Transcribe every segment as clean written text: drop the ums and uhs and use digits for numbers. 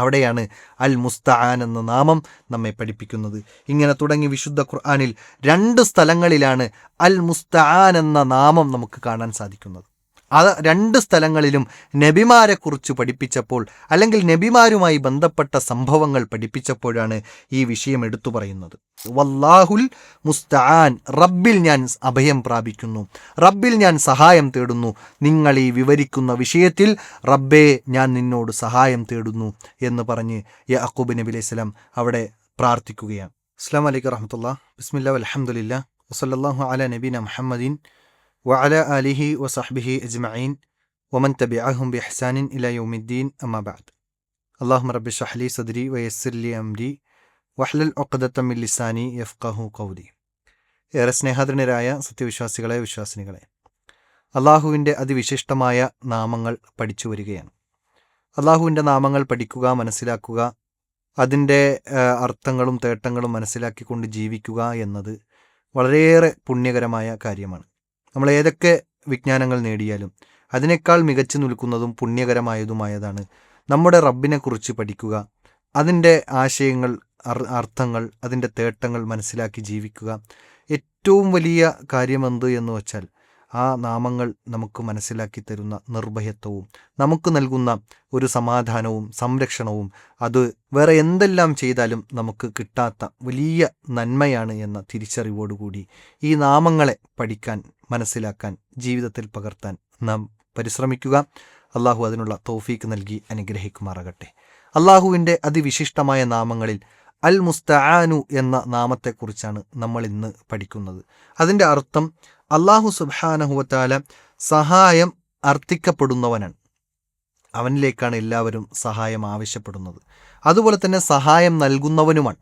അവിടെയാണ് അൽ മുസ്തആൻ എന്ന നാമം നമ്മെ പഠിപ്പിക്കുന്നത്. ഇങ്ങനെ തുടങ്ങി വിശുദ്ധ ഖുർആനിൽ 2 സ്ഥലങ്ങളിലാണ് അൽ മുസ്തആൻ എന്ന നാമം നമുക്ക് കാണാൻ സാധിക്കുന്നത്. ആ 2 സ്ഥലങ്ങളിലും നബിമാരെക്കുറിച്ച് പഠിപ്പിച്ചപ്പോൾ, അല്ലെങ്കിൽ നബിമാരുമായി ബന്ധപ്പെട്ട സംഭവങ്ങൾ പഠിപ്പിച്ചപ്പോഴാണ് ഈ വിഷയം എടുത്തു പറയുന്നത്. വല്ലാഹുൽ മുസ്തആൻ, റബ്ബിൽ ഞാൻ അഭയം പ്രാപിക്കുന്നു, റബ്ബിൽ ഞാൻ സഹായം തേടുന്നു, നിങ്ങൾ ഈ വിവരിക്കുന്ന വിഷയത്തിൽ റബ്ബേ ഞാൻ നിന്നോട് സഹായം തേടുന്നു എന്ന് പറഞ്ഞ് യാക്കൂബ് നബി അലൈഹി സ്വലാം അവിടെ പ്രാർത്ഥിക്കുകയാണ്. അസ്സലാമു അലൈക്കും വറഹ്മത്തുള്ളാഹി. ബിസ്മില്ലാഹി വൽഹംദുലില്ലാഹി വസല്ലല്ലാഹു അലാ നബീന മുഹമ്മദിൻ വഅല ആലിഹി വസഹ്ബിഹി അജ്മഈൻ വമൻ തബിഅഹും ബിഇഹ്സാനിൻ ഇലാ യൗമിദ്ദീൻ, അമ്മാ ബഅദ്. അല്ലാഹുമ്മ റബ്ബി ഇശ്റഹ് ലി സദ്രി വയസ്സിർ ലി അംരി വഹ്ലുൽ ഉഖ്ദത മിൻ ലിസാനി യഫ്ഖഹു ഖൗലി. ഏറെ സ്നേഹാദരനരായ സത്യവിശ്വാസികളെ, വിശ്വാസിനികളെ, അള്ളാഹുവിൻ്റെ അതിവിശിഷ്ടമായ നാമങ്ങൾ പഠിച്ചു വരികയാണ്. അള്ളാഹുവിൻ്റെ നാമങ്ങൾ പഠിക്കുക, മനസ്സിലാക്കുക, അതിൻ്റെ അർത്ഥങ്ങളും തേട്ടങ്ങളും മനസ്സിലാക്കിക്കൊണ്ട് ജീവിക്കുക എന്നത് വളരെയേറെ പുണ്യകരമായ കാര്യമാണ്. നമ്മൾ ഏതൊക്കെ വിജ്ഞാനങ്ങൾ നേടിയാലും അതിനേക്കാൾ മികച്ചു നിൽക്കുന്നതും പുണ്യകരമായതുമായതാണ് നമ്മുടെ റബ്ബിനെക്കുറിച്ച് പഠിക്കുക, അതിൻ്റെ ആശയങ്ങൾ, അർത്ഥങ്ങൾ, അതിൻ്റെ തേട്ടങ്ങൾ മനസ്സിലാക്കി ജീവിക്കുക. ഏറ്റവും വലിയ കാര്യമെന്ത് എന്ന് വച്ചാൽ ആ നാമങ്ങൾ നമുക്ക് മനസ്സിലാക്കി തരുന്ന നിർഭയത്വവും നമുക്ക് നൽകുന്ന ഒരു സമാധാനവും സംരക്ഷണവും അത് വേറെ എന്തെല്ലാം ചെയ്താലും നമുക്ക് കിട്ടാത്ത വലിയ നന്മയാണ് എന്ന തിരിച്ചറിവോടുകൂടി ഈ നാമങ്ങളെ പഠിക്കാൻ, മനസ്സിലാക്കാൻ, ജീവിതത്തിൽ പകർത്താൻ നാം പരിശ്രമിക്കുക. അള്ളാഹു അതിനുള്ള തൗഫീക്ക് നൽകി അനുഗ്രഹിക്കുമാറാകട്ടെ. അള്ളാഹുവിൻ്റെ അതിവിശിഷ്ടമായ നാമങ്ങളിൽ അൽ മുസ്തആനു എന്ന നാമത്തെക്കുറിച്ചാണ് നമ്മൾ ഇന്ന് പഠിക്കുന്നത്. അതിൻ്റെ അർത്ഥം അള്ളാഹു സുബ്ഹാനഹു വ തആല സഹായം അർത്ഥിക്കപ്പെടുന്നവനാണ്. അവനിലേക്കാണ് എല്ലാവരും സഹായം ആവശ്യപ്പെടുന്നത്. അതുപോലെ തന്നെ സഹായം നൽകുന്നവനുമാണ്.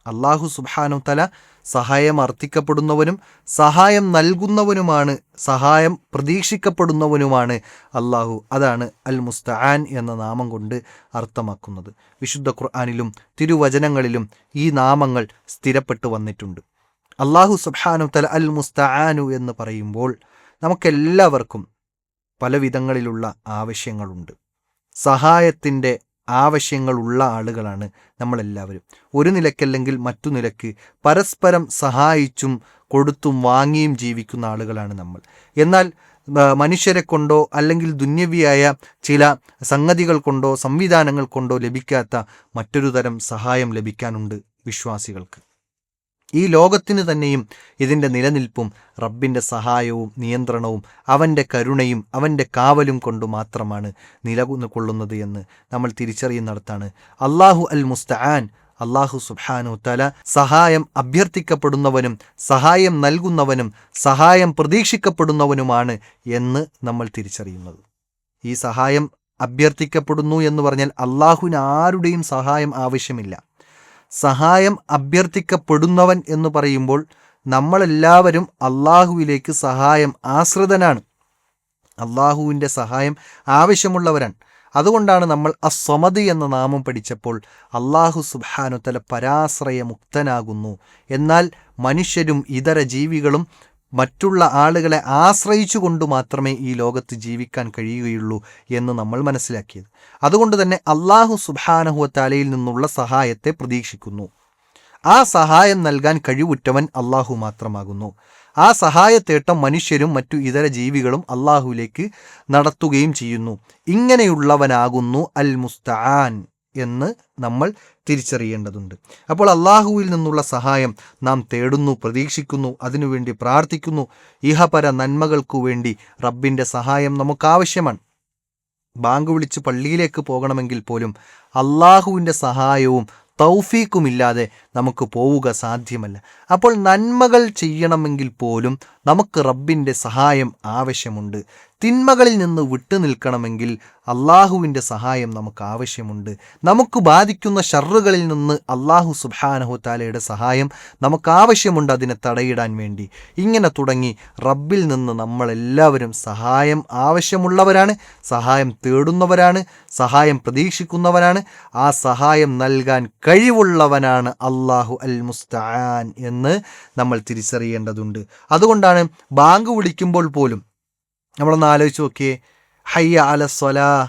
അള്ളാഹു സുബ്ഹാനഹു വ തആല സഹായം അർത്ഥിക്കപ്പെടുന്നവനും സഹായം നൽകുന്നവനുമാണ്, സഹായം പ്രതീക്ഷിക്കപ്പെടുന്നവനുമാണ് അള്ളാഹു. അതാണ് അൽ മുസ്തആൻ എന്ന നാമം കൊണ്ട് അർത്ഥമാക്കുന്നത്. വിശുദ്ധ ഖുർആനിലും തിരുവചനങ്ങളിലും ഈ നാമങ്ങൾ സ്ഥിരപ്പെട്ടു വന്നിട്ടുണ്ട്. അള്ളാഹു സുബ്ഹാനഹു തആല അൽ മുസ്തആനു എന്ന് പറയുമ്പോൾ നമുക്കെല്ലാവർക്കും പല വിധങ്ങളിലുള്ള ആവശ്യങ്ങളുണ്ട്. സഹായത്തിൻ്റെ ആവശ്യങ്ങളുള്ള ആളുകളാണ് നമ്മളെല്ലാവരും. ഒരു നിലയ്ക്കല്ലെങ്കിൽ മറ്റു നിലയ്ക്ക് പരസ്പരം സഹായിച്ചും കൊടുത്തും വാങ്ങിയും ജീവിക്കുന്ന ആളുകളാണ് നമ്മൾ. എന്നാൽ മനുഷ്യരെ കൊണ്ടോ അല്ലെങ്കിൽ ദുന്യവിയായ ചില സംഗതികൾ കൊണ്ടോ സംവിധാനങ്ങൾ കൊണ്ടോ ലഭിക്കാത്ത മറ്റൊരു തരം സഹായം ലഭിക്കാനുണ്ട് വിശ്വാസികൾക്ക്. ഈ ലോകത്തിന് തന്നെയും ഇതിൻ്റെ നിലനിൽപ്പും റബ്ബിൻ്റെ സഹായവും നിയന്ത്രണവും അവൻ്റെ കരുണയും അവൻ്റെ കാവലും കൊണ്ട് മാത്രമാണ് നിലകൊള്ളുന്നത് എന്ന് നമ്മൾ തിരിച്ചറിയുന്നിടത്താണ് അള്ളാഹു അൽ മുസ്തആൻ, അള്ളാഹു സുബ്ഹാനഹു തആല സഹായം അഭ്യർത്ഥിക്കപ്പെടുന്നവനും സഹായം നൽകുന്നവനും സഹായം പ്രതീക്ഷിക്കപ്പെടുന്നവനുമാണ് എന്ന് നമ്മൾ തിരിച്ചറിയുന്നത്. ഈ സഹായം അഭ്യർത്ഥിക്കപ്പെടുന്നു എന്ന് പറഞ്ഞാൽ അള്ളാഹുവിന് ആരുടെയും സഹായം ആവശ്യമില്ല. സഹായം അഭ്യർത്ഥിക്കപ്പെടുന്നവൻ എന്ന് പറയുമ്പോൾ നമ്മളെല്ലാവരും അള്ളാഹുവിലേക്ക് സഹായം ആശ്രിതനാണ്, അള്ളാഹുവിൻ്റെ സഹായം ആവശ്യമുള്ളവരാണ്. അതുകൊണ്ടാണ് നമ്മൾ അസ്സമദ് എന്ന നാമം പഠിച്ചപ്പോൾ അള്ളാഹു സുബ്ഹാനഹു തആല പരാശ്രയമുക്തനാകുന്നു. എന്നാൽ മനുഷ്യരും ഇതര ജീവികളും മറ്റുള്ള ആളുകളെ ആശ്രയിച്ചു കൊണ്ട് മാത്രമേ ഈ ലോകത്ത് ജീവിക്കാൻ കഴിയുകയുള്ളൂ എന്ന് നമ്മൾ മനസ്സിലാക്കിയത്. അതുകൊണ്ട് തന്നെ അള്ളാഹു സുബ്ഹാനഹു വ തആലയിൽ നിന്നുള്ള സഹായത്തെ പ്രതീക്ഷിക്കുന്നു. ആ സഹായം നൽകാൻ കഴിവുറ്റവൻ അള്ളാഹു മാത്രമാകുന്നു. ആ സഹായത്തേട്ടം മനുഷ്യരും മറ്റു ഇതര ജീവികളും അള്ളാഹുവിലേക്ക് നടത്തുകയും ചെയ്യുന്നു. ഇങ്ങനെയുള്ളവനാകുന്നു അൽ മുസ്തആൻ എന്ന് നമ്മൾ തിരിച്ചറിയേണ്ടതുണ്ട്. അപ്പോൾ അള്ളാഹുവിൽ നിന്നുള്ള സഹായം നാം തേടുന്നു, പ്രതീക്ഷിക്കുന്നു, അതിനുവേണ്ടി പ്രാർത്ഥിക്കുന്നു. ഇഹപര നന്മകൾക്കു വേണ്ടി റബ്ബിൻ്റെ സഹായം നമുക്കാവശ്യമാണ്. ബാങ്ക് വിളിച്ച് പള്ളിയിലേക്ക് പോകണമെങ്കിൽ പോലും അള്ളാഹുവിൻ്റെ സഹായവും തൗഫീക്കുമില്ലാതെ നമുക്ക് പോവുക സാധ്യമല്ല. അപ്പോൾ നന്മകൾ ചെയ്യണമെങ്കിൽ പോലും നമുക്ക് റബ്ബിൻ്റെ സഹായം ആവശ്യമുണ്ട്. തിന്മകളിൽ നിന്ന് വിട്ടു നിൽക്കണമെങ്കിൽ അള്ളാഹുവിൻ്റെ സഹായം നമുക്ക് ആവശ്യമുണ്ട്. നമുക്ക് ബാധിക്കുന്ന ഷർറുകളിൽ നിന്ന് അള്ളാഹു സുബ്ഹാനഹു തആലയുടെ സഹായം നമുക്ക് ആവശ്യമുണ്ട് അതിനെ തടയിടാൻ വേണ്ടി. ഇങ്ങനെ തുടങ്ങി റബ്ബിൽ നിന്ന് നമ്മളെല്ലാവരും സഹായം ആവശ്യമുള്ളവരാണ്, സഹായം തേടുന്നവരാണ്, സഹായം പ്രതീക്ഷിക്കുന്നവരാണ്. ആ സഹായം നൽകാൻ കഴിവുള്ളവനാണ് അള്ളാഹു അൽ മുസ്തആൻ എന്ന് നമ്മൾ തിരിച്ചറിയേണ്ടതുണ്ട്. അതുകൊണ്ടാണ് ബാങ്ക് വിളിക്കുമ്പോൾ പോലും നമ്മളൊന്ന് ആലോചിച്ച് നോക്കിയേ, ഹയ്യ അല സ്വലാഹ്,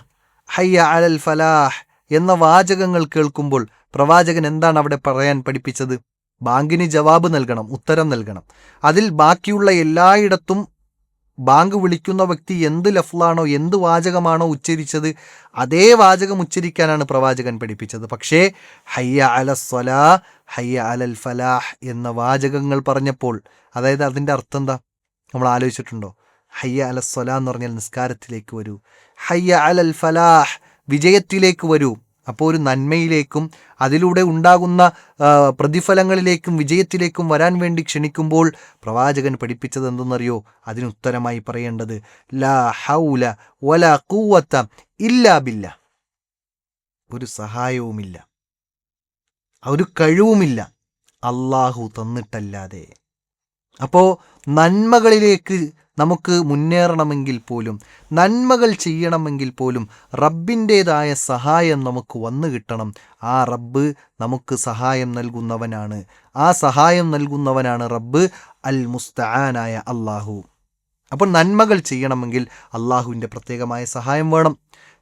ഹയ്യ അലൽ ഫലാഹ്, എന്ന വാചകങ്ങൾ കേൾക്കുമ്പോൾ പ്രവാചകൻ എന്താണ് അവിടെ പറയാൻ പഠിപ്പിച്ചത്? ബാങ്കിന് ജവാബ് നൽകണം, ഉത്തരം നൽകണം. അതിൽ ബാക്കിയുള്ള എല്ലായിടത്തും ബാങ്ക് വിളിക്കുന്ന വ്യക്തി എന്ത് ലഫ്ലാണോ, എന്ത് വാചകമാണോ ഉച്ചരിച്ചത്, അതേ വാചകം ഉച്ചരിക്കാനാണ് പ്രവാചകൻ പഠിപ്പിച്ചത്. പക്ഷേ ഹയ്യ അലസ്സലാ, ഹയ്യ അലൽ ഫലാഹ് എന്ന വാചകങ്ങൾ പറഞ്ഞപ്പോൾ, അതായത് അതിൻ്റെ അർത്ഥം എന്താ നമ്മൾ ആലോചിച്ചിട്ടുണ്ടോ? ഹയ്യ അലസ്സലാ എന്ന് പറഞ്ഞാൽ നിസ്കാരത്തിലേക്ക് വരൂ, ഹയ്യ അലൽ ഫലാഹ് വിജയത്തിലേക്ക് വരൂ. അപ്പോൾ ഒരു നന്മയിലേക്കും അതിലൂടെ ഉണ്ടാകുന്ന പ്രതിഫലങ്ങളിലേക്കും വിജയത്തിലേക്കും വരാൻ വേണ്ടി ക്ഷണിക്കുമ്പോൾ പ്രവാചകൻ പഠിപ്പിച്ചത് എന്തെന്നറിയോ? അതിനുത്തരമായി പറയേണ്ടത് ലാ ഹൗല വലാ ഖുവത ഇല്ലാ ബില്ലാ. ഒരു സഹായവുമില്ല, ഒരു കഴിവുമില്ല അള്ളാഹു തന്നിട്ടല്ലാതെ. അപ്പോൾ നന്മകളിലേക്ക് നമുക്ക് മുന്നേറണമെങ്കിൽ പോലും, നന്മകൾ ചെയ്യണമെങ്കിൽ പോലും റബ്ബിൻ്റേതായ സഹായം നമുക്ക് വന്നു കിട്ടണം. ആ റബ്ബ് നമുക്ക് സഹായം നൽകുന്നവനാണ്. ആ സഹായം നൽകുന്നവനാണ് റബ്ബ് അൽ മുസ്തആനായ അള്ളാഹു. അപ്പോൾ നന്മകൾ ചെയ്യണമെങ്കിൽ അള്ളാഹുവിൻ്റെ പ്രത്യേകമായ സഹായം വേണം.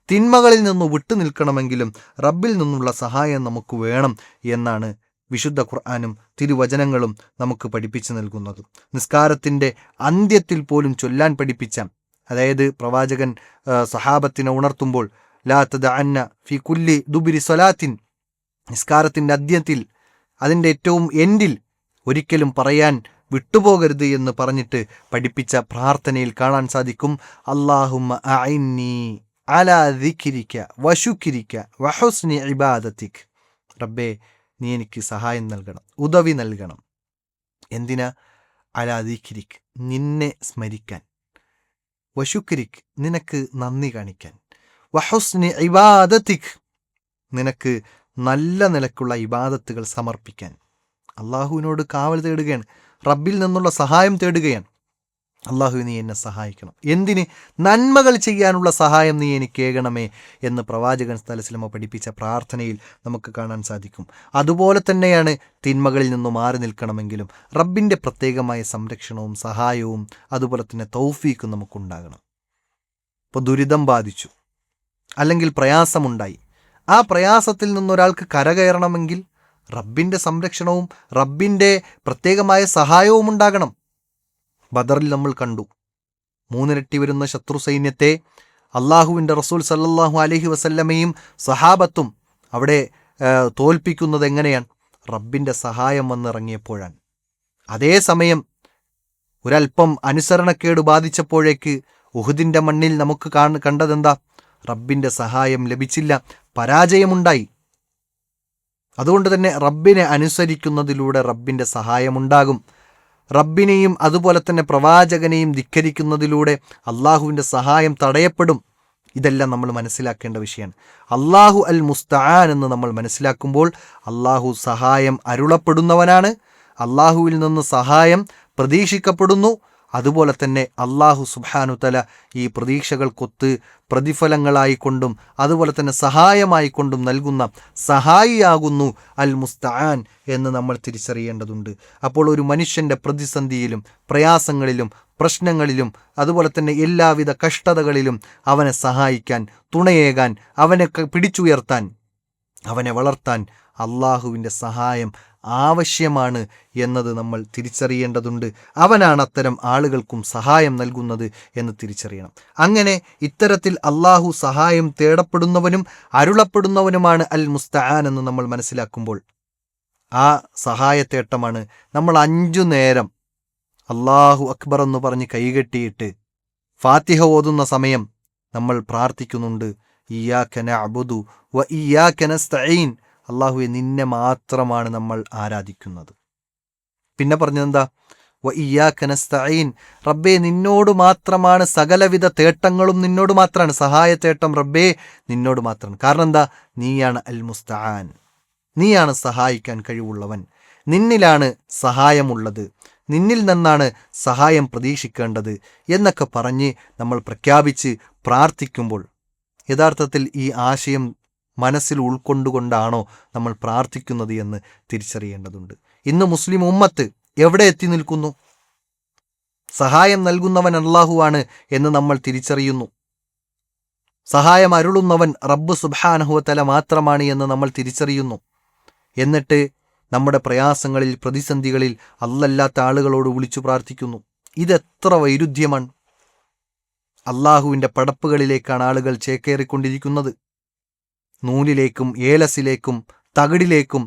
തിന്മകളിൽ നിന്ന് വിട്ടു നിൽക്കണമെങ്കിലും റബ്ബിൽ നിന്നുള്ള സഹായം നമുക്ക് വേണം എന്നാണ് വിശുദ്ധ ഖുർആനും തിരുവചനങ്ങളും നമുക്ക് പഠിപ്പിച്ചു നൽകുന്നത്. നിസ്കാരത്തിൻ്റെ അന്ത്യത്തിൽ പോലും ചൊല്ലാൻ പഠിപ്പിച്ച, അതായത് പ്രവാചകൻ സഹാബത്തിനെ ഉണർത്തുമ്പോൾ ലാ തദഅന്ന ഫി കുല്ലി ദുബിരി സ്വലാത്തിൻ, നിസ്കാരത്തിൻ്റെ അന്ത്യത്തിൽ അതിൻ്റെ ഏറ്റവും എൻഡിൽ ഒരിക്കലും പറയാൻ വിട്ടുപോകരുത് എന്ന് പറഞ്ഞിട്ട് പഠിപ്പിച്ച പ്രാർത്ഥനയിൽ കാണാൻ സാധിക്കും, അല്ലാഹുമ്മ അഇന്നി അലാ ദിക്രിക വശുക്രിക വഹുസ്നി ഇബാദതിക്. റബ്ബേ, നീ എനിക്ക് സഹായം നൽകണം, ഉദവി നൽകണം. എന്തിനാ? അലാ ദിക്രിക്, നിന്നെ സ്മരിക്കാൻ, വശുക്രിക്, നിനക്ക് നന്ദി കാണിക്കാൻ, വഹുസ്നി ഇബാദതിക്, നിനക്ക് നല്ല നിലക്കുള്ള ഇബാദത്തുകൾ സമർപ്പിക്കാൻ. അള്ളാഹുവിനോട് കാവൽ തേടുകയാണ്, റബ്ബിൽ നിന്നുള്ള സഹായം തേടുകയാണ്. അള്ളാഹു, നീ എന്നെ സഹായിക്കണം. എന്തിന്? നന്മകൾ ചെയ്യാനുള്ള സഹായം നീ എനിക്ക് ഏകണമേ എന്ന് പ്രവാചകൻ സല്ലല്ലാഹു അലൈഹി വസല്ലം പഠിപ്പിച്ച പ്രാർത്ഥനയിൽ നമുക്ക് കാണാൻ സാധിക്കും. അതുപോലെ തന്നെയാണ് തിന്മകളിൽ നിന്നും മാറി നിൽക്കണമെങ്കിലും റബ്ബിൻ്റെ പ്രത്യേകമായ സംരക്ഷണവും സഹായവും അതുപോലെ തന്നെ തൗഫീക്കും നമുക്കുണ്ടാകണം. ഇപ്പോൾ ദുരിതം ബാധിച്ചു, അല്ലെങ്കിൽ പ്രയാസമുണ്ടായി, ആ പ്രയാസത്തിൽ നിന്നൊരാൾക്ക് കരകയറണമെങ്കിൽ റബ്ബിൻ്റെ സംരക്ഷണവും റബ്ബിൻ്റെ പ്രത്യേകമായ സഹായവും ഉണ്ടാകണം. ബദറിൽ നമ്മൾ കണ്ടു, 3 ഇരട്ടി വരുന്ന ശത്രു സൈന്യത്തെ അള്ളാഹുവിൻ്റെ റസൂൽ സല്ലല്ലാഹു അലൈഹി വസല്ലമയും സഹാബത്തും അവിടെ തോൽപ്പിക്കുന്നത് എങ്ങനെയാണ്? റബ്ബിൻ്റെ സഹായം വന്നിറങ്ങിയപ്പോഴാണ്. അതേസമയം ഒരൽപ്പം അനുസരണക്കേട് ബാധിച്ചപ്പോഴേക്ക് ഉഹുദിൻ്റെ മണ്ണിൽ നമുക്ക് കണ്ടതെന്താ? റബ്ബിൻ്റെ സഹായം ലഭിച്ചില്ല, പരാജയമുണ്ടായി. അതുകൊണ്ട് തന്നെ റബ്ബിനെ അനുസരിക്കുന്നതിലൂടെ റബ്ബിൻ്റെ സഹായമുണ്ടാകും. റബ്ബിനെയും അതുപോലെ തന്നെ പ്രവാചകനെയും ധിക്കരിക്കുന്നതിലൂടെ അള്ളാഹുവിൻ്റെ സഹായം തടയപ്പെടും. ഇതെല്ലാം നമ്മൾ മനസ്സിലാക്കേണ്ട വിഷയമാണ്. അള്ളാഹു അൽ മുസ്തആൻ എന്ന് നമ്മൾ മനസ്സിലാക്കുമ്പോൾ അള്ളാഹു സഹായം അരുളപ്പെടുന്നവനാണ്, അള്ളാഹുവിൽ നിന്ന് സഹായം പ്രതീക്ഷിക്കപ്പെടുന്നു. അതുപോലെ തന്നെ അള്ളാഹു സുബ്ഹാനഹു തആല ഈ പ്രതീക്ഷകൾക്കൊത്ത് പ്രതിഫലങ്ങളായിക്കൊണ്ടും അതുപോലെ തന്നെ സഹായമായിക്കൊണ്ടും നൽകുന്ന സഹായിയാകുന്നു അൽ മുസ്തആൻ എന്ന് നമ്മൾ തിരിച്ചറിയേണ്ടതുണ്ട്. അപ്പോൾ ഒരു മനുഷ്യൻ്റെ പ്രതിസന്ധിയിലും പ്രയാസങ്ങളിലും പ്രശ്നങ്ങളിലും അതുപോലെ തന്നെ എല്ലാവിധ കഷ്ടതകളിലും അവനെ സഹായിക്കാൻ, തുണയേകാൻ, അവനെ പിടിച്ചുയർത്താൻ, അവനെ വളർത്താൻ അള്ളാഹുവിൻ്റെ സഹായം ആവശ്യമാണ് എന്നത് നമ്മൾ തിരിച്ചറിയേണ്ടതുണ്ട്. അവനാണ് അത്തരം ആളുകൾക്കും സഹായം നൽകുന്നത് എന്ന് തിരിച്ചറിയണം. അങ്ങനെ ഇത്തരത്തിൽ അള്ളാഹു സഹായം തേടപ്പെടുന്നവനും അരുളപ്പെടുന്നവനുമാണ് അൽ മുസ്തആൻ എന്ന് നമ്മൾ മനസ്സിലാക്കുമ്പോൾ ആ സഹായത്തേട്ടമാണ് നമ്മൾ 5 നേരം അല്ലാഹു അക്ബർ എന്ന് പറഞ്ഞ് കൈകെട്ടിയിട്ട് ഫാത്തിഹ ഓതുന്ന സമയം നമ്മൾ പ്രാർത്ഥിക്കുന്നുണ്ട്, ഇയ്യാക നഅ്ബുദു വ ഇയ്യാക നസ്തഈൻ, അള്ളാഹുവെ നിന്നെ മാത്രമാണ് നമ്മൾ ആരാധിക്കുന്നത്. പിന്നെ പറഞ്ഞതെന്താ? വ ഇയ്യാക നസ്തഈൻ, റബ്ബേ നിന്നോട് മാത്രമാണ് സകലവിധ തേട്ടങ്ങളും, നിന്നോട് മാത്രമാണ് സഹായത്തേട്ടം, റബ്ബേ നിന്നോട് മാത്രമാണ്. കാരണം എന്താ? നീയാണ് അൽ മുസ്തആൻ, നീയാണ് സഹായിക്കാൻ കഴിവുള്ളവൻ, നിന്നിലാണ് സഹായമുള്ളത്, നിന്നിൽ നിന്നാണ് സഹായം പ്രതീക്ഷിക്കേണ്ടത് എന്നൊക്കെ പറഞ്ഞ് നമ്മൾ പ്രഖ്യാപിച്ച് പ്രാർത്ഥിക്കുമ്പോൾ യഥാർത്ഥത്തിൽ ഈ ആശയം മനസ്സിൽ ഉൾക്കൊണ്ടുകൊണ്ടാണോ നമ്മൾ പ്രാർത്ഥിക്കുന്നത് എന്ന് തിരിച്ചറിയേണ്ടതുണ്ട്. ഇന്ന് മുസ്ലിം ഉമ്മത്ത് എവിടെ എത്തി നിൽക്കുന്നു? സഹായം നൽകുന്നവൻ അല്ലാഹുവാണ് എന്ന് നമ്മൾ തിരിച്ചറിയുന്നു. സഹായം അരുളുന്നവൻ റബ്ബ് സുബ്ഹാനഹു വ തആല മാത്രമാണ് എന്ന് നമ്മൾ തിരിച്ചറിയുന്നു. എന്നിട്ട് നമ്മുടെ പ്രയാസങ്ങളിൽ, പ്രതിസന്ധികളിൽ അല്ലല്ലാത്ത ആളുകളോട് വിളിച്ചു പ്രാർത്ഥിക്കുന്നു. ഇതെത്ര വൈരുദ്ധ്യമാണ്! അള്ളാഹുവിൻ്റെ പടപ്പുകളിലേക്കാണ് ആളുകൾ ചേക്കേറിക്കൊണ്ടിരിക്കുന്നത്. നൂലിലേക്കും ഏലസിലേക്കും തകിടിലേക്കും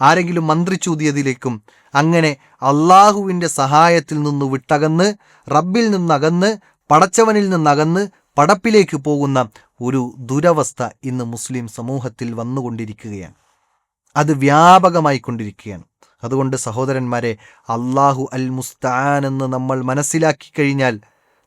ആരെങ്കിലും മന്ത്രിച്ചൂതിയതിലേക്കും അങ്ങനെ അള്ളാഹുവിൻ്റെ സഹായത്തിൽ നിന്ന് വിട്ടകന്ന്, റബ്ബിൽ നിന്നകന്ന്, പടച്ചവനിൽ നിന്നകന്ന് പടപ്പിലേക്ക് പോകുന്ന ഒരു ദുരവസ്ഥ ഇന്ന് മുസ്ലിം സമൂഹത്തിൽ വന്നുകൊണ്ടിരിക്കുകയാണ്. അത് വ്യാപകമായിക്കൊണ്ടിരിക്കുകയാണ്. അതുകൊണ്ട് സഹോദരന്മാരെ, അള്ളാഹു അൽ മുസ്തആൻ എന്ന് നമ്മൾ മനസ്സിലാക്കി കഴിഞ്ഞാൽ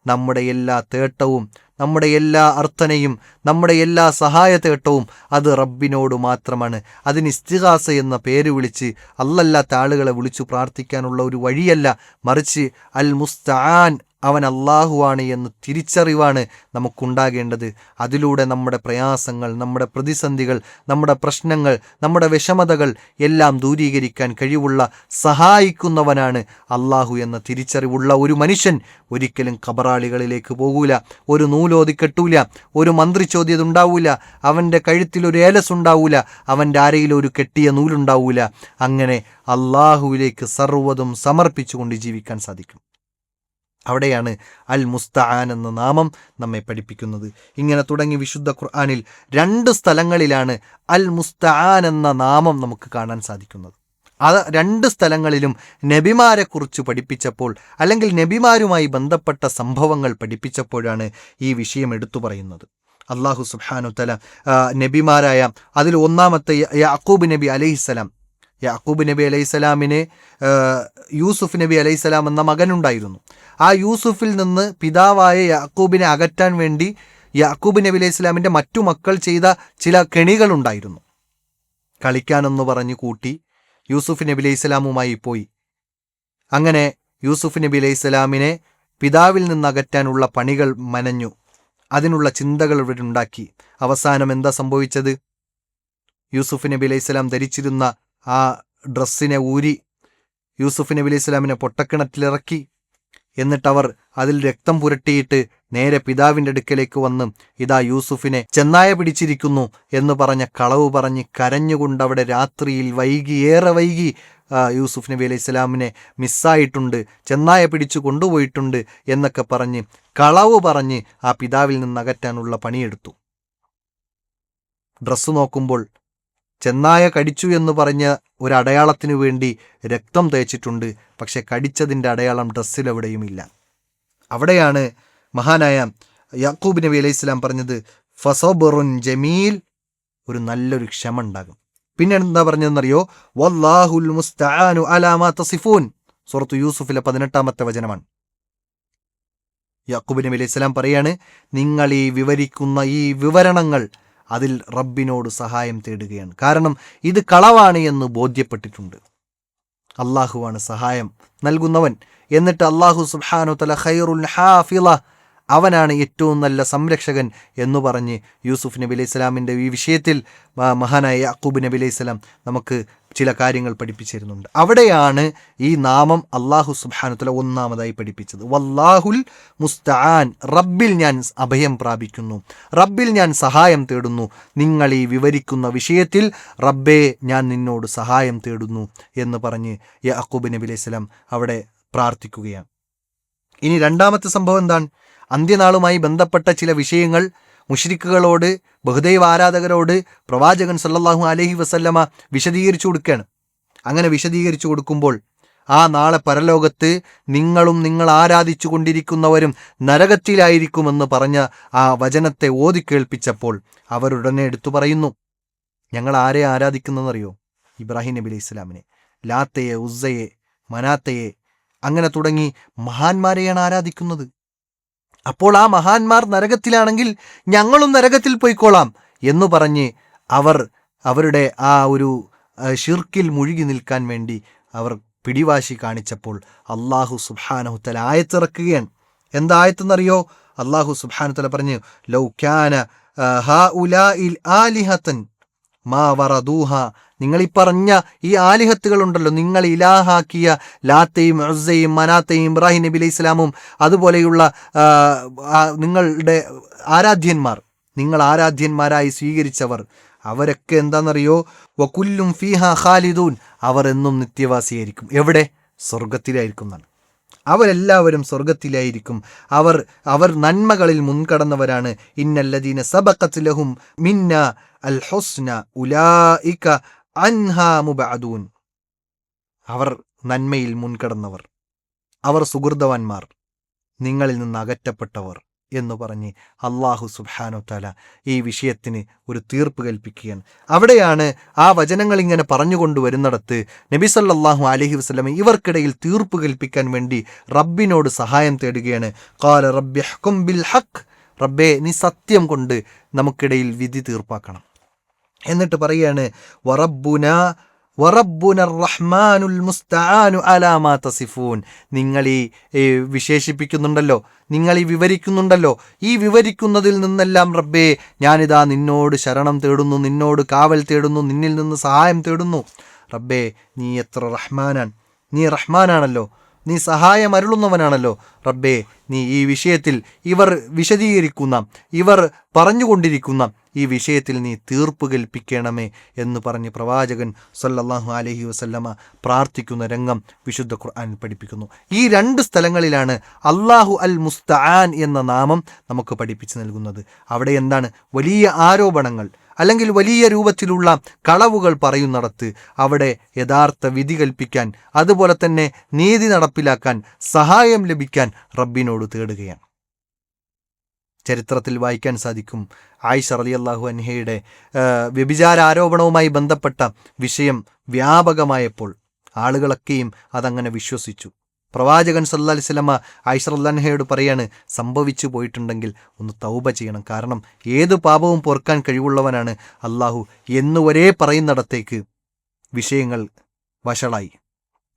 നമ്മുടെ എല്ലാ തേട്ടവും, നമ്മുടെ എല്ലാ അർത്ഥനയും, നമ്മുടെ എല്ലാ സഹായ തേട്ടവും അത് റബ്ബിനോട് മാത്രമാണ്. അതിന് ഇസ്തിഗാസ എന്ന പേര് വിളിച്ച് അല്ലല്ലാത്ത ആളുകളെ വിളിച്ചു പ്രാർത്ഥിക്കാനുള്ള ഒരു വഴിയല്ല, മറിച്ച് അൽ മുസ്തആൻ അവൻ അള്ളാഹുവാണ് എന്ന് തിരിച്ചറിവാണ് നമുക്കുണ്ടാകേണ്ടത്. അതിലൂടെ നമ്മുടെ പ്രയാസങ്ങൾ, നമ്മുടെ പ്രതിസന്ധികൾ, നമ്മുടെ പ്രശ്നങ്ങൾ, നമ്മുടെ വിഷമതകൾ എല്ലാം ദൂരീകരിക്കാൻ കഴിവുള്ള, സഹായിക്കുന്നവനാണ് അള്ളാഹു എന്ന തിരിച്ചറിവുള്ള ഒരു മനുഷ്യൻ ഒരിക്കലും ഖബറാളികളിലേക്ക് പോകൂല, ഒരു നൂലോതി കെട്ടൂല, ഒരു മന്ത്രിച്ചോദ്യതുണ്ടാവൂല, അവൻ്റെ കഴുത്തിലൊരു ഏലസ് ഉണ്ടാവൂല, അവൻ്റെ അരയിൽ ഒരു കെട്ടിയ നൂലുണ്ടാവൂല. അങ്ങനെ അള്ളാഹുവിലേക്ക് സർവ്വതും സമർപ്പിച്ചുകൊണ്ട് ജീവിക്കാൻ സാധിക്കും. അവിടെയാണ് അൽ മുസ്തആൻ എന്ന നാമം നമ്മെ പഠിപ്പിക്കുന്നത്. ഇങ്ങനെ തുടങ്ങി വിശുദ്ധ ഖുർആനിൽ 2 സ്ഥലങ്ങളിലാണ് അൽ മുസ്തആൻ എന്ന നാമം നമുക്ക് കാണാൻ സാധിക്കുന്നത്. അത് 2 സ്ഥലങ്ങളിലും നബിമാരെക്കുറിച്ച് പഠിപ്പിച്ചപ്പോൾ, അല്ലെങ്കിൽ നബിമാരുമായി ബന്ധപ്പെട്ട സംഭവങ്ങൾ പഠിപ്പിച്ചപ്പോഴാണ് ഈ വിഷയം എടുത്തു പറയുന്നത്. അല്ലാഹു സുബ്ഹാനഹു തആല നബിമാരായ അതിൽ ഒന്നാമത്തെ യാക്കൂബ് നബി അലൈഹിസ്സലാം, യാക്കൂബ് നബി അലൈഹിസ്സലാമിന് യൂസുഫ് നബി അലൈഹിസ്സലാം എന്ന മകനുണ്ടായിരുന്നു. ആ യൂസുഫിൽ നിന്ന് പിതാവായ യാക്കൂബിനെ അകറ്റാൻ വേണ്ടി യാക്കൂബ് നബി അലൈഹിസ്സലാമിൻ്റെ മറ്റു മക്കൾ ചെയ്ത ചില കെണികളുണ്ടായിരുന്നു. കളിക്കാനെന്ന് പറഞ്ഞു കൂട്ടി യൂസുഫ് നബി അലൈഹിസ്സലാമുമായി പോയി. അങ്ങനെ യൂസുഫ് നബി അലൈഹിസ്സലാമിനെ പിതാവിൽ നിന്ന് അകറ്റാനുള്ള പണികൾ മനഞ്ഞു, അതിനുള്ള ചിന്തകൾ ഇവരുണ്ടാക്കി. അവസാനം എന്താ സംഭവിച്ചത്? യൂസുഫ് നബി അലൈഹിസ്സലാം ധരിച്ചിരുന്ന ആ ഡ്രസ്സിനെ ഊരി യൂസുഫ് നബി അലൈഹിസ്സലാമിനെ പൊട്ടക്കിണറ്റിലിറക്കി. എന്നിട്ടവർ അതിൽ രക്തം പുരട്ടിയിട്ട് നേരെ പിതാവിൻ്റെ അടുക്കലേക്ക് വന്ന്, ഇതാ യൂസുഫിനെ ചെന്നായ പിടിച്ചിരിക്കുന്നു എന്ന് പറഞ്ഞ കളവ് പറഞ്ഞ് കരഞ്ഞുകൊണ്ടവിടെ രാത്രിയിൽ ഏറെ വൈകി യൂസുഫ് നബി അലൈഹിസ്സലാമിനെ മിസ്സായിട്ടുണ്ട്, ചെന്നായ പിടിച്ചു കൊണ്ടുപോയിട്ടുണ്ട് എന്നൊക്കെ പറഞ്ഞ് കളവ് പറഞ്ഞ് ആ പിതാവിൽ നിന്ന് അകറ്റാനുള്ള പണിയെടുത്തു. ഡ്രസ്സ് നോക്കുമ്പോൾ ചെന്നായ കടിച്ചു എന്ന് പറഞ്ഞ ഒരു അടയാളത്തിനു വേണ്ടി രക്തം തേച്ചിട്ടുണ്ട്, പക്ഷെ കടിച്ചതിൻ്റെ അടയാളം ഡ്രസ്സിലെവിടെയുമില്ല. അവിടെയാണ് മഹാനായ യാക്കൂബ് നബി അലൈഹിസ്സലാം പറഞ്ഞത്, ഫസബറുൻ ജമീൽ, ഒരു നല്ലൊരു ക്ഷമ ഉണ്ടാകും. പിന്നെ എന്താ പറഞ്ഞതെന്നറിയോ? വല്ലാഹുൽ മുസ്തആനു അലാ മാ തസിഫൂൻ, സൂറത്ത് യൂസുഫിലെ 18-ാമത്തെ വചനമാണ്. യാക്കൂബ് നബി അലൈഹിസ്സലാം പറയാണ്, നിങ്ങൾ ഈ വിവരിക്കുന്ന ഈ വിവരണങ്ങൾ അതിൽ റബ്ബിനോട് സഹായം തേടുകയാണ്. കാരണം ഇത് കളവാണ് എന്ന് ബോധ്യപ്പെട്ടിട്ടുണ്ട്. അള്ളാഹുവാണ് സഹായം നൽകുന്നവൻ. എന്നിട്ട് അള്ളാഹു സുബ്ഹാനഹു തആല ഖൈറുൽ ഹാഫിള, അവനാണ് ഏറ്റവും നല്ല സംരക്ഷകൻ എന്ന് പറഞ്ഞ് യൂസുഫ് നബി അലൈഹിസ്സലാമിൻ്റെ ഈ വിഷയത്തിൽ മഹാനായ യാക്കൂബ് നബി അലൈഹിസ്സലാം നമുക്ക് ചില കാര്യങ്ങൾ പഠിപ്പിച്ചിരുന്നുണ്ട്. അവിടെയാണ് ഈ നാമം അള്ളാഹു സുബ്ഹാനഹു തആല ഒന്നാമതായി പഠിപ്പിച്ചത്. വല്ലാഹുൽ മുസ്തആൻ, റബ്ബിൽ ഞാൻ അഭയം പ്രാപിക്കുന്നു, റബ്ബിൽ ഞാൻ സഹായം തേടുന്നു, നിങ്ങൾ ഈ വിവരിക്കുന്ന വിഷയത്തിൽ റബ്ബേ ഞാൻ നിന്നോട് സഹായം തേടുന്നു എന്ന് പറഞ്ഞ് യാക്കൂബ് നബി അലൈഹിസ്സലാം അവിടെ പ്രാർത്ഥിക്കുകയാണ്. ഇനി രണ്ടാമത്തെ സംഭവം എന്താണ്? അന്ത്യനാളുമായി ബന്ധപ്പെട്ട ചില വിഷയങ്ങൾ മുശ്രിക്കുകളോട്, ബഹുദൈവ ആരാധകരോട് പ്രവാചകൻ സല്ലല്ലാഹു അലൈഹി വസല്ലമ വിശദീകരിച്ചു കൊടുക്കുകയാണ്. അങ്ങനെ വിശദീകരിച്ചു കൊടുക്കുമ്പോൾ ആ നാളെ പരലോകത്ത് നിങ്ങളും നിങ്ങൾ ആരാധിച്ചു കൊണ്ടിരിക്കുന്നവരും നരകത്തിലായിരിക്കുമെന്ന് പറഞ്ഞ ആ വചനത്തെ ഓതി കേൾപ്പിച്ചപ്പോൾ അവരുടനെ എടുത്തു പറയുന്നു, ഞങ്ങൾ ആരെ ആരാധിക്കുന്നതെന്നറിയോ? ഇബ്രാഹിം നബി അലൈഹി സ്വലാമിനെ, ലാത്തയെ, ഉസ്സയെ, മനാത്തയെ, അങ്ങനെ തുടങ്ങി മഹാന്മാരെയാണ് ആരാധിക്കുന്നത്. അപ്പോൾ ആ മഹാന്മാർ നരകത്തിലാണെങ്കിൽ ഞങ്ങളും നരകത്തിൽ പോയിക്കോളാം എന്ന് പറഞ്ഞ് അവരുടെ ആ ഒരു ഷിർക്കിൽ മുഴുകി നിൽക്കാൻ വേണ്ടി അവർ പിടിവാശി കാണിച്ചപ്പോൾ അള്ളാഹു സുബ്ഹാനഹു തആല ആയത്തിറക്കുകയാണ്. എന്താ ആയത്തെന്നറിയോ? അള്ളാഹു സുബ്ഹാനഹു തആല പറഞ്ഞു, ലൗ കാന ഹൗലാഇൽ ആലിഹതൻ മാ വറദൂഹ, നിങ്ങൾ ഈ പറഞ്ഞ ഈ ആലിഹത്തുകളുണ്ടല്ലോ, നിങ്ങൾ ഇലാഹാക്കിയ ലാത്തയും ഉസ്സയും മനാത്തയും ഇബ്രാഹിം നബി അലൈഹി സ്വലാമും അതുപോലെയുള്ള നിങ്ങളുടെ ആരാധ്യന്മാർ, നിങ്ങൾ ആരാധ്യന്മാരായി സ്വീകരിച്ചവർ, അവരൊക്കെ എന്താണെന്നറിയോ, വകുല്ലും ഫീഹ ഖാലിദൂൻ, അവർ എന്നും നിത്യവാസിയായിരിക്കും. എവിടെ? സ്വർഗത്തിലായിരിക്കും എന്നാണ്. അവരെല്ലാവരും സ്വർഗത്തിലായിരിക്കും. അവർ നന്മകളിൽ മുൻകടന്നവരാണ്. ഇന്നല്ലദീന സബഖത് ലഹും മിന്ന അൽ ഹുസ്ന ഉലായിക അൻഹാ മുബഅദൂൻ. അവർ നന്മയിൽ മുൻകടന്നവർ, അവർ സുഹൃതവാന്മാർ, നിങ്ങളിൽ നിന്ന് അകറ്റപ്പെട്ടവർ എന്ന് പറഞ്ഞ് അള്ളാഹു സുബ്ഹാനഹു തആല ഈ വിഷയത്തിന് ഒരു തീർപ്പ് കൽപ്പിക്കുകയാണ്. അവിടെയാണ് ആ വചനങ്ങൾ ഇങ്ങനെ പറഞ്ഞുകൊണ്ടുവരുന്നിടത്ത് നബി സല്ലല്ലാഹു അലൈഹി വസല്ലം ഇവർക്കിടയിൽ തീർപ്പ് കൽപ്പിക്കാൻ വേണ്ടി റബ്ബിനോട് സഹായം തേടുകയാണ്. ഖാല റബ്ബി ഹ്കും ബിൽ ഹഖ്, റബ്ബേ നീ സത്യം കൊണ്ട് നമുക്കിടയിൽ വിധി തീർപ്പാക്കണം. എന്നിട്ട് പറയാണ് വറബ്ബുന റഹ്മാനുൽ മുസ്തആനു അലാ മാ തസിഫൂൻ. നിങ്ങൾ ഈ വിശേഷിപ്പിക്കുന്നുണ്ടല്ലോ, നിങ്ങൾ ഈ വിവരിക്കുന്നുണ്ടല്ലോ, ഈ വിവരിക്കുന്നതിൽ നിന്നെല്ലാം റബ്ബേ ഞാനിതാ നിന്നോട് ശരണം തേടുന്നു, നിന്നോട് കാവൽ തേടുന്നു, നിന്നിൽ നിന്ന് സഹായം തേടുന്നു. റബ്ബേ നീ എത്ര റഹ്മാനാൻ, നീ റഹ്മാനാണല്ലോ, നീ സഹായം അരുളുന്നവനാണല്ലോ. റബ്ബേ നീ ഈ വിഷയത്തിൽ ഇവർ വിശദീകരിക്കുന്ന, ഇവർ പറഞ്ഞുകൊണ്ടിരിക്കുന്ന ഈ വിഷയത്തിൽ നീ തീർപ്പ് കൽപ്പിക്കണമേ എന്ന് പറഞ്ഞ് പ്രവാചകൻ സല്ലല്ലാഹു അലൈഹി വസല്ലമ പ്രാർത്ഥിക്കുന്ന രംഗം വിശുദ്ധ ഖുർആനിൽ പഠിപ്പിക്കുന്നു. ഈ 2 സ്ഥലങ്ങളിലാണ് അല്ലാഹു അൽ മുസ്തആൻ എന്ന നാമം നമുക്ക് പഠിപ്പിച്ചു നൽകുന്നത്. അവിടെ എന്താണ്? വലിയ ആരോപണങ്ങൾ അല്ലെങ്കിൽ വലിയ രൂപത്തിലുള്ള കളവുകൾ പറയുന്നിടത്ത് അവിടെ യഥാർത്ഥ വിധി കൽപ്പിക്കാൻ, അതുപോലെ തന്നെ നീതി നടപ്പിലാക്കാൻ, സഹായം ലഭിക്കാൻ റബ്ബിനോട് തേടുകയാണ്. ചരിത്രത്തിൽ വായിക്കാൻ സാധിക്കും, ആയിഷ റളിയല്ലാഹു അൻഹയുടെ വ്യഭിചാര ആരോപണവുമായി ബന്ധപ്പെട്ട വിഷയം വ്യാപകമായപ്പോൾ ആളുകളൊക്കെയും അതങ്ങനെ വിശ്വസിച്ചു. പ്രവാചകൻ സല്ലല്ലാഹു അലൈഹി വസല്ലമ ആയിഷ റളിയല്ലാഹു അൻഹയോട് പറയാണ്, സംഭവിച്ചു പോയിട്ടുണ്ടെങ്കിൽ ഒന്ന് തൗബ ചെയ്യണം, കാരണം ഏത് പാപവും പൊറുക്കാൻ കഴിവുള്ളവനാണ് അള്ളാഹു എന്നുവരെ പറയുന്നിടത്തേക്ക് വിഷയങ്ങൾ വഷളായി.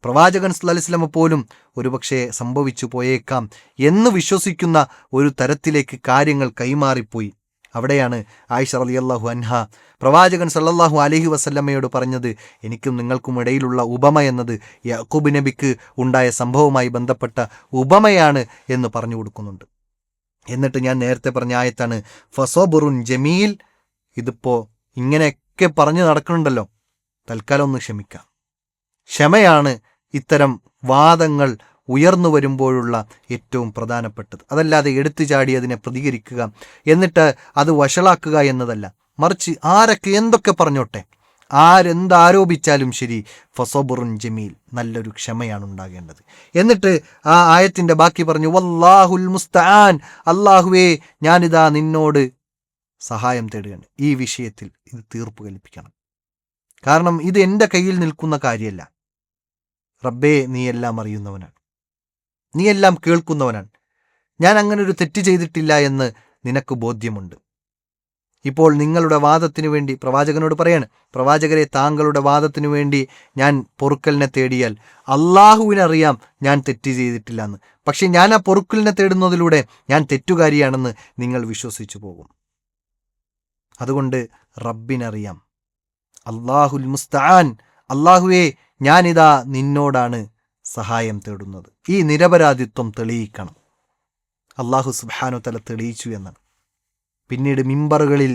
പ്രവാചകൻ സല്ലല്ലാഹു അലൈഹി വസല്ലമ പോലും ഒരുപക്ഷെ സംഭവിച്ചു പോയേക്കാം എന്ന് വിശ്വസിക്കുന്ന ഒരു തരത്തിലേക്ക് കാര്യങ്ങൾ കൈമാറിപ്പോയി. അവിടെയാണ് ആയിഷ റളിയല്ലാഹു അൻഹ പ്രവാചകൻ സല്ലല്ലാഹു അലൈഹി വസല്ലമയോട് പറഞ്ഞത്, എനിക്കും നിങ്ങൾക്കും ഇടയിലുള്ള ഉപമ എന്നത് യാക്കൂബ് നബിക്ക് ഉണ്ടായ സംഭവവുമായി ബന്ധപ്പെട്ട ഉപമയാണ് എന്ന് പറഞ്ഞു കൊടുക്കുന്നുണ്ട്. എന്നിട്ട് ഞാൻ നേരത്തെ പറഞ്ഞ ആയത്താണ് ഫസബറുൻ ജമീൽ. ഇതിപ്പോൾ ഇങ്ങനെയൊക്കെ പറഞ്ഞു നടക്കുന്നുണ്ടല്ലോ, തൽക്കാലം ഒന്ന് ക്ഷമിക്കാം. ക്ഷമയാണ് ഇത്തരം വാദങ്ങൾ ഉയർന്നു വരുമ്പോഴുള്ള ഏറ്റവും പ്രധാനപ്പെട്ടത്. അതല്ലാതെ എടുത്തു ചാടി അതിനെ പ്രതികരിക്കുക, എന്നിട്ട് അത് വഷളാക്കുക എന്നതല്ല. മറിച്ച് ആരൊക്കെ എന്തൊക്കെ പറഞ്ഞോട്ടെ, ആരെന്താരോപിച്ചാലും ശരി, ഫസബറുൻ ജമീൽ, നല്ലൊരു ക്ഷമയാണ് ഉണ്ടാകേണ്ടത്. എന്നിട്ട് ആ ആയത്തിൻ്റെ ബാക്കി പറഞ്ഞു, വല്ലാഹുൽ മുസ്തആൻ, അല്ലാഹുവേ ഞാനിതാ നിന്നോട് സഹായം തേടുകയാണ്. ഈ വിഷയത്തിൽ ഇത് തീർപ്പ് കൽപ്പിക്കണം, കാരണം ഇത് എൻ്റെ കയ്യിൽ നിൽക്കുന്ന കാര്യമല്ല. റബ്ബേ നീ എല്ലാം അറിയുന്നവനാണ്, നീ എല്ലാം കേൾക്കുന്നവനാണ്. ഞാൻ അങ്ങനെ ഒരു തെറ്റ് ചെയ്തിട്ടില്ല എന്ന് നിനക്ക് ബോധ്യമുണ്ട്. ഇപ്പോൾ നിങ്ങളുടെ വാദത്തിനു വേണ്ടി പ്രവാചകനോട് പറയാണ്, പ്രവാചകരെ താങ്കളുടെ വാദത്തിനു വേണ്ടി ഞാൻ പൊറുക്കലിനെ തേടിയാൽ അള്ളാഹുവിനറിയാം ഞാൻ തെറ്റ് ചെയ്തിട്ടില്ല എന്ന്. പക്ഷെ ഞാൻ ആ പൊറുക്കലിനെ തേടുന്നതിലൂടെ ഞാൻ തെറ്റുകാരിയാണെന്ന് നിങ്ങൾ വിശ്വസിച്ചു പോകും. അതുകൊണ്ട് റബ്ബിനറിയാം. അല്ലാഹുൽ മുസ്തആൻ, അല്ലാഹുവേ ഞാനിതാ നിന്നോടാണ് സഹായം തേടുന്നത്. ഈ നിരപരാധിത്വം തെളിയിക്കണം. അല്ലാഹു സുബ്ഹാനഹു തആല തെളിയിച്ചു എന്നാണ്. പിന്നീട് മിമ്പറുകളിൽ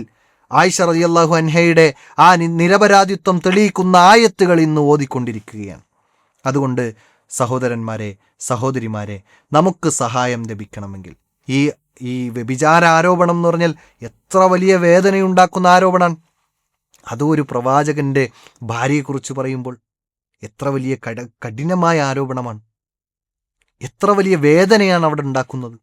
ആയിഷ റളിയല്ലാഹു അൻഹയുടെ ആ നിരപരാധിത്വം തെളിയിക്കുന്ന ആയത്തുകൾ ഇന്ന് ഓതിക്കൊണ്ടിരിക്കുകയാണ്. അതുകൊണ്ട് സഹോദരന്മാരെ, സഹോദരിമാരെ, നമുക്ക് സഹായം ലഭിക്കണമെങ്കിൽ ഈ വ്യഭിചാര ആരോപണം എന്ന് പറഞ്ഞാൽ എത്ര വലിയ വേദനയുണ്ടാക്കുന്ന ആരോപണമാണ്. അതും ഒരു പ്രവാചകന്റെ ഭാര്യയെക്കുറിച്ച് പറയുമ്പോൾ എത്ര വലിയ കഠിനമായ ആരോപണമാണ്, എത്ര വലിയ വേദനയാണ് അവിടെ ഉണ്ടാക്കുന്നത്.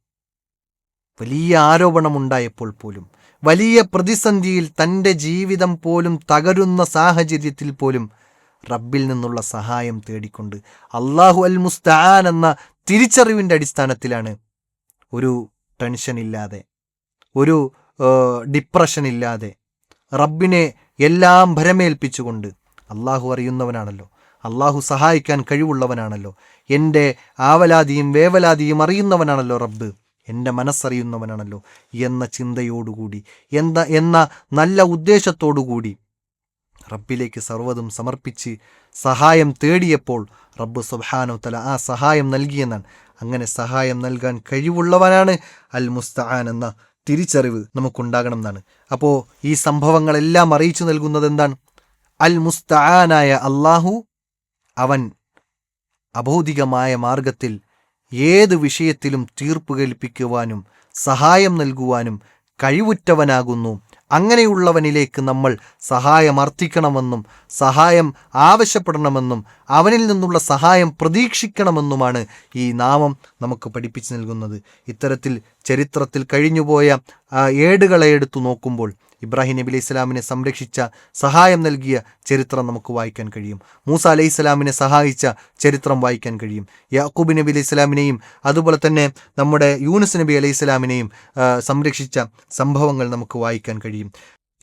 വലിയ ആരോപണമുണ്ടായപ്പോൾ പോലും, വലിയ പ്രതിസന്ധിയിൽ, തൻ്റെ ജീവിതം പോലും തകരുന്ന സാഹചര്യത്തിൽ പോലും റബ്ബിൽ നിന്നുള്ള സഹായം തേടിക്കൊണ്ട് അല്ലാഹു അൽ മുസ്തആൻ എന്ന തിരിച്ചറിവിൻ്റെ അടിസ്ഥാനത്തിലാണ് ഒരു ടെൻഷൻ ഇല്ലാതെ, ഒരു ഡിപ്രഷൻ ഇല്ലാതെ, റബ്ബിനെ എല്ലാം ഭരമേൽപ്പിച്ചുകൊണ്ട്, അള്ളാഹു അറിയുന്നവനാണല്ലോ, അള്ളാഹു സഹായിക്കാൻ കഴിവുള്ളവനാണല്ലോ, എൻ്റെ ആവലാതിയും വേവലാതിയും അറിയുന്നവനാണല്ലോ റബ്ബ്, എൻ്റെ മനസ്സറിയുന്നവനാണല്ലോ എന്ന ചിന്തയോടുകൂടി, എന്ന നല്ല ഉദ്ദേശത്തോടുകൂടി റബ്ബിലേക്ക് സർവ്വതും സമർപ്പിച്ച് സഹായം തേടിയപ്പോൾ റബ്ബ് സുബ്ഹാനഹു തആല ആ സഹായം നൽകിയെന്നാണ്. അങ്ങനെ സഹായം നൽകാൻ കഴിവുള്ളവനാണ് അൽ മുസ്തആൻ എന്ന തിരിച്ചറിവ് നമുക്കുണ്ടാകണം എന്നാണ്. അപ്പോൾ ഈ സംഭവങ്ങളെല്ലാം അറിയിച്ചു നൽകുന്നത് എന്താണ്? അൽ മുസ്തആനായ അള്ളാഹു, അവൻ അഭൗതികമായ മാർഗത്തിൽ ഏത് വിഷയത്തിലും തീർപ്പ് കൽപ്പിക്കുവാനും സഹായം നൽകുവാനും കഴിവുറ്റവനാകുന്നു. അങ്ങനെയുള്ളവനിലേക്ക് നമ്മൾ സഹായം അർത്ഥിക്കണമെന്നും സഹായം ആവശ്യപ്പെടണമെന്നും അവനിൽ നിന്നുള്ള സഹായം പ്രതീക്ഷിക്കണമെന്നുമാണ് ഈ നാമം നമുക്ക് പഠിപ്പിച്ചു നൽകുന്നത്. ഇത്തരത്തിൽ ചരിത്രത്തിൽ കഴിഞ്ഞുപോയ ഏടുകളെ എടുത്തു നോക്കുമ്പോൾ ഇബ്രാഹിം നബി അലൈഹി സ്വലാമിനെ സംരക്ഷിച്ച, സഹായം നൽകിയ ചരിത്രം നമുക്ക് വായിക്കാൻ കഴിയും. മൂസ അലൈഹി സ്വലാമിനെ സഹായിച്ച ചരിത്രം വായിക്കാൻ കഴിയും. യാക്കൂബ് നബി അലൈഹി സ്വലാമിനെയും അതുപോലെ തന്നെ നമ്മുടെ യൂനുസ് നബി അലൈഹി സ്വലാമിനെയും സംരക്ഷിച്ച സംഭവങ്ങൾ നമുക്ക് വായിക്കാൻ കഴിയും.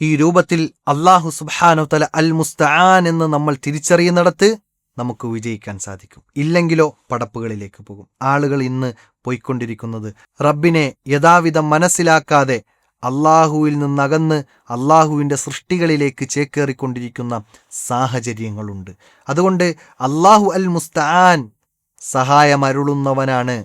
ഈ രൂപത്തിൽ അല്ലാഹു സുബ്ഹാനഹു തആല അൽ മുസ്തആൻ എന്ന് നമ്മൾ തിരിച്ചറിയുന്നിടത്ത് നമുക്ക് വിജയിക്കാൻ സാധിക്കും. ഇല്ലെങ്കിലോ പടപ്പുകളിലേക്ക് പോകും. ആളുകൾ ഇന്ന് പോയിക്കൊണ്ടിരിക്കുന്നത് റബ്ബിനെ യഥാവിധം മനസ്സിലാക്കാതെ അള്ളാഹുവിൽ നിന്നകന്ന് അള്ളാഹുവിൻ്റെ സൃഷ്ടികളിലേക്ക് ചേക്കേറിക്കൊണ്ടിരിക്കുന്ന സാഹചര്യങ്ങളുണ്ട്. അതുകൊണ്ട് അള്ളാഹു അൽ മുസ്തആൻ സഹായം അരുളുന്നവനാണ്,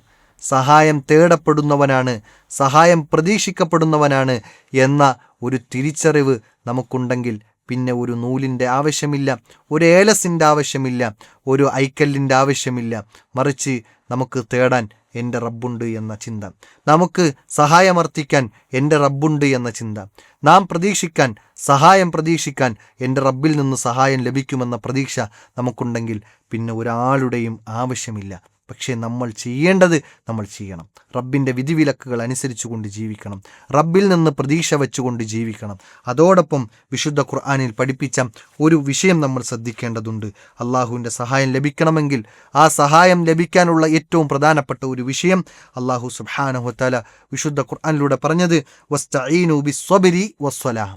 സഹായം തേടപ്പെടുന്നവനാണ്, സഹായം പ്രതീക്ഷിക്കപ്പെടുന്നവനാണ് എന്ന ഒരു തിരിച്ചറിവ് നമുക്കുണ്ടെങ്കിൽ പിന്നെ ഒരു നൂലിൻ്റെ ആവശ്യമില്ല, ഒരു ഏലസിൻ്റെ ആവശ്യമില്ല, ഒരു ഐക്കല്ലിൻ്റെ ആവശ്യമില്ല. മറിച്ച് നമുക്ക് തേടാൻ എൻ്റെ റബ്ബുണ്ട് എന്ന ചിന്ത, നമുക്ക് സഹായമർത്ഥിക്കാൻ എൻ്റെ റബ്ബുണ്ട് എന്ന ചിന്ത, നാം പ്രതീക്ഷിക്കാൻ, സഹായം പ്രതീക്ഷിക്കാൻ എൻ്റെ റബ്ബിൽ നിന്ന് സഹായം ലഭിക്കുമെന്ന പ്രതീക്ഷ നമുക്കുണ്ടെങ്കിൽ പിന്നെ ഒരാളുടെയും ആവശ്യമില്ല. പക്ഷേ നമ്മൾ ചെയ്യേണ്ടത് നമ്മൾ ചെയ്യണം. റബ്ബിൻ്റെ വിധിവിലക്കുകൾ അനുസരിച്ചുകൊണ്ട് ജീവിക്കണം. റബ്ബിൽ നിന്ന് പ്രതീക്ഷ വെച്ചുകൊണ്ട് ജീവിക്കണം. അതോടൊപ്പം വിശുദ്ധ ഖുർആനിൽ പഠിപ്പിച്ച ഒരു വിഷയം നമ്മൾ ശ്രദ്ധിക്കേണ്ടതുണ്ട്. അള്ളാഹുവിൻ്റെ സഹായം ലഭിക്കണമെങ്കിൽ ആ സഹായം ലഭിക്കാനുള്ള ഏറ്റവും പ്രധാനപ്പെട്ട ഒരു വിഷയം അള്ളാഹു സുബ്ഹാനഹു വ തആല വിശുദ്ധ ഖുർആനിലൂടെ പറഞ്ഞത് വസ്തഈനു ബിസ്സബ്രി വസ്സലാഹ്.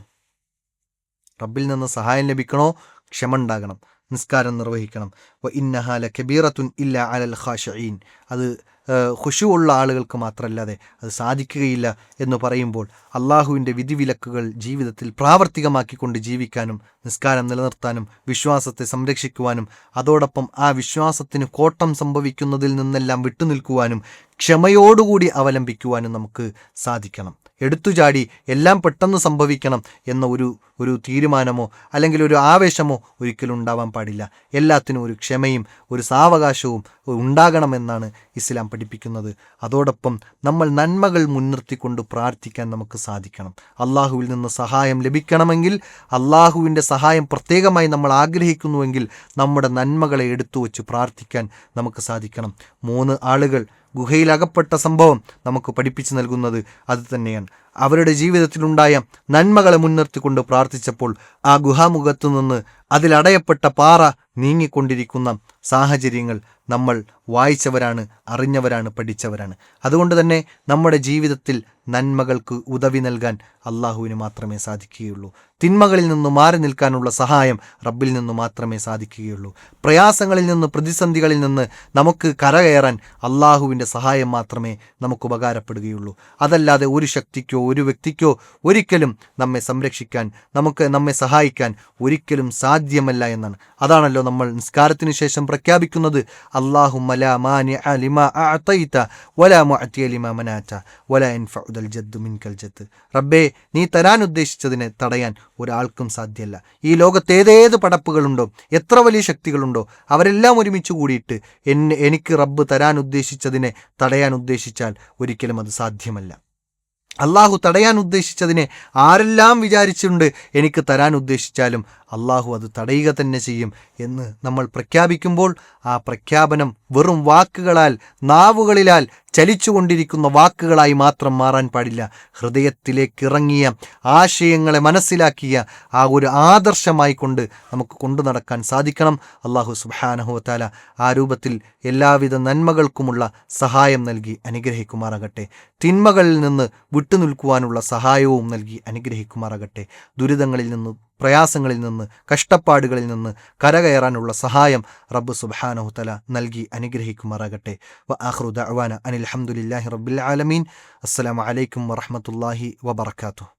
റബ്ബിൽ നിന്ന് സഹായം ലഭിക്കണോ? ക്ഷമ ഉണ്ടാകണം, നിസ്കാരം നിർവഹിക്കണം. വ ഇന്നഹാ ലകബീറത്തുൻ ഇല്ലാ അലൽ ഖാശഈൻ. അത് ഖുശൂഉള്ള ആളുകൾക്ക് മാത്രമല്ലാതെ അത് സാധിക്കുകയില്ല എന്ന് പറയുമ്പോൾ അള്ളാഹുവിൻ്റെ വിധിവിലക്കുകൾ ജീവിതത്തിൽ പ്രാവർത്തികമാക്കിക്കൊണ്ട് ജീവിക്കാനും നിസ്കാരം നിലനിർത്താനും വിശ്വാസത്തെ സംരക്ഷിക്കുവാനും അതോടൊപ്പം ആ വിശ്വാസത്തിന് കോട്ടം സംഭവിക്കുന്നതിൽ നിന്നെല്ലാം വിട്ടുനിൽക്കുവാനും ക്ഷമയോടുകൂടി അവലംബിക്കുവാനും നമുക്ക് സാധിക്കണം. എടുത്തുചാടി എല്ലാം പെട്ടെന്ന് സംഭവിക്കണം എന്ന ഒരു തീരുമാനമോ അല്ലെങ്കിൽ ഒരു ആവേശമോ ഒരിക്കലും ഉണ്ടാവാൻ പാടില്ല. എല്ലാത്തിനും ഒരു ക്ഷമയും ഒരു സാവകാശവും ഉണ്ടാകണമെന്നാണ് ഇസ്ലാം പഠിപ്പിക്കുന്നത്. അതോടൊപ്പം നമ്മൾ നന്മകൾ മുൻനിർത്തിക്കൊണ്ട് പ്രാർത്ഥിക്കാൻ നമുക്ക് സാധിക്കണം. അള്ളാഹുവിൽ നിന്ന് സഹായം ലഭിക്കണമെങ്കിൽ, അള്ളാഹുവിൻ്റെ സഹായം പ്രത്യേകമായി നമ്മൾ ആഗ്രഹിക്കുന്നുവെങ്കിൽ നമ്മുടെ നന്മകളെ എടുത്തു വച്ച് പ്രാർത്ഥിക്കാൻ നമുക്ക് സാധിക്കണം. 3 ആളുകൾ ഗുഹയിലകപ്പെട്ട സംഭവം നമുക്ക് പഠിപ്പിച്ചു നൽകുന്നത് അത് തന്നെയാണ്. അവരുടെ ജീവിതത്തിലുണ്ടായ നന്മകളെ മുൻനിർത്തിക്കൊണ്ട് പ്രാർത്ഥിച്ചപ്പോൾ ആ ഗുഹാമുഖത്തു നിന്ന് അതിലടയപ്പെട്ട പാറ നീങ്ങിക്കൊണ്ടിരിക്കുന്ന സാഹചര്യങ്ങൾ നമ്മൾ വായിച്ചവരാണ്, അറിഞ്ഞവരാണ്, പഠിച്ചവരാണ്. അതുകൊണ്ട് തന്നെ നമ്മുടെ ജീവിതത്തിൽ നന്മകൾക്ക് ഉദവി നൽകാൻ അള്ളാഹുവിന് മാത്രമേ സാധിക്കുകയുള്ളൂ. തിന്മകളിൽ നിന്ന് മാറി നിൽക്കാനുള്ള സഹായം റബ്ബിൽ നിന്ന് മാത്രമേ സാധിക്കുകയുള്ളൂ. പ്രയാസങ്ങളിൽ നിന്ന്, പ്രതിസന്ധികളിൽ നിന്ന് നമുക്ക് കരകയറാൻ അള്ളാഹുവിൻ്റെ സഹായം മാത്രമേ നമുക്ക് ഉപകാരപ്പെടുകയുള്ളൂ. അതല്ലാതെ ഒരു ശക്തിക്കോ ഒരു വ്യക്തിക്കോ ഒരിക്കലും നമ്മെ സംരക്ഷിക്കാൻ, നമ്മെ സഹായിക്കാൻ ഒരിക്കലും സാധ്യമല്ല എന്നാണ്. അതാണല്ലോ നമ്മൾ നിസ്കാരത്തിന് ശേഷം പ്രഖ്യാപിക്കുന്നത്, അല്ലാഹുമ്മ ലാ മാനിഅ ലിമാ അഅതൈത വലാ മുഅതിയ ലിമാ മനഅത വലാ യൻഫഉൽ ജദ്ദു മിൻകൽ ജദ്ദ്. റബ്ബേ, നീ തരാൻ ഉദ്ദേശിച്ചതിനെ തടയാൻ ഒരാൾക്കും സാധ്യമല്ല. ഈ ലോകത്ത് ഏതേത് പടപ്പുകളുണ്ടോ, എത്ര വലിയ ശക്തികളുണ്ടോ, അവരെല്ലാം ഒരുമിച്ച് കൂടിയിട്ട് എനിക്ക് റബ്ബ് തരാൻ ഉദ്ദേശിച്ചതിനെ തടയാൻ ഉദ്ദേശിച്ചാൽ ഒരിക്കലും അത് സാധ്യമല്ല. അള്ളാഹു തടയാൻ ഉദ്ദേശിച്ചതിനെ ആരെല്ലാം വിചാരിച്ചുകൊണ്ട് എനിക്ക് തരാൻ ഉദ്ദേശിച്ചാലും അള്ളാഹു അത് തടയുക തന്നെ ചെയ്യും എന്ന് നമ്മൾ പ്രഖ്യാപിക്കുമ്പോൾ ആ പ്രഖ്യാപനം വെറും വാക്കുകളാൽ, നാവുകളിലാൽ ചലിച്ചുകൊണ്ടിരിക്കുന്ന വാക്കുകളായി മാത്രം മാറാൻ പാടില്ല. ഹൃദയത്തിലേക്ക് ഇറങ്ങിയ ആശയങ്ങളെ മനസ്സിലാക്കിയ ആ ഒരു ആദർശമായി കൊണ്ട് നമുക്ക് കൊണ്ടു നടക്കാൻ സാധിക്കണം. അള്ളാഹു സുബ്ഹാനഹു വ തആല ആ രൂപത്തിൽ എല്ലാവിധ നന്മകൾക്കുമുള്ള സഹായം നൽകി അനുഗ്രഹിക്കുമാറാകട്ടെ. തിന്മകളിൽ നിന്ന് വിട്ടുനിൽക്കുവാനുള്ള സഹായവും നൽകി അനുഗ്രഹിക്കുമാറാകട്ടെ. ദുരിതങ്ങളിൽ നിന്ന്, പ്രയാസങ്ങളിൽ നിന്ന്, കഷ്ടപ്പാടുകളിൽ നിന്ന് കരകയറാനുള്ള സഹായം റബ്ബ് സുബ്ഹാനഹു തആല നൽകി അനുഗ്രഹിക്കുമാറാകട്ടെ. വ ആഖിറു ദഅവാന അനിൽ ഹംദുലില്ലാഹി റബ്ബിൽ ആലമീൻ. അസ്സലാമു അലൈക്കും വറഹ്മത്തുള്ളാഹി വബറകാതുഹു.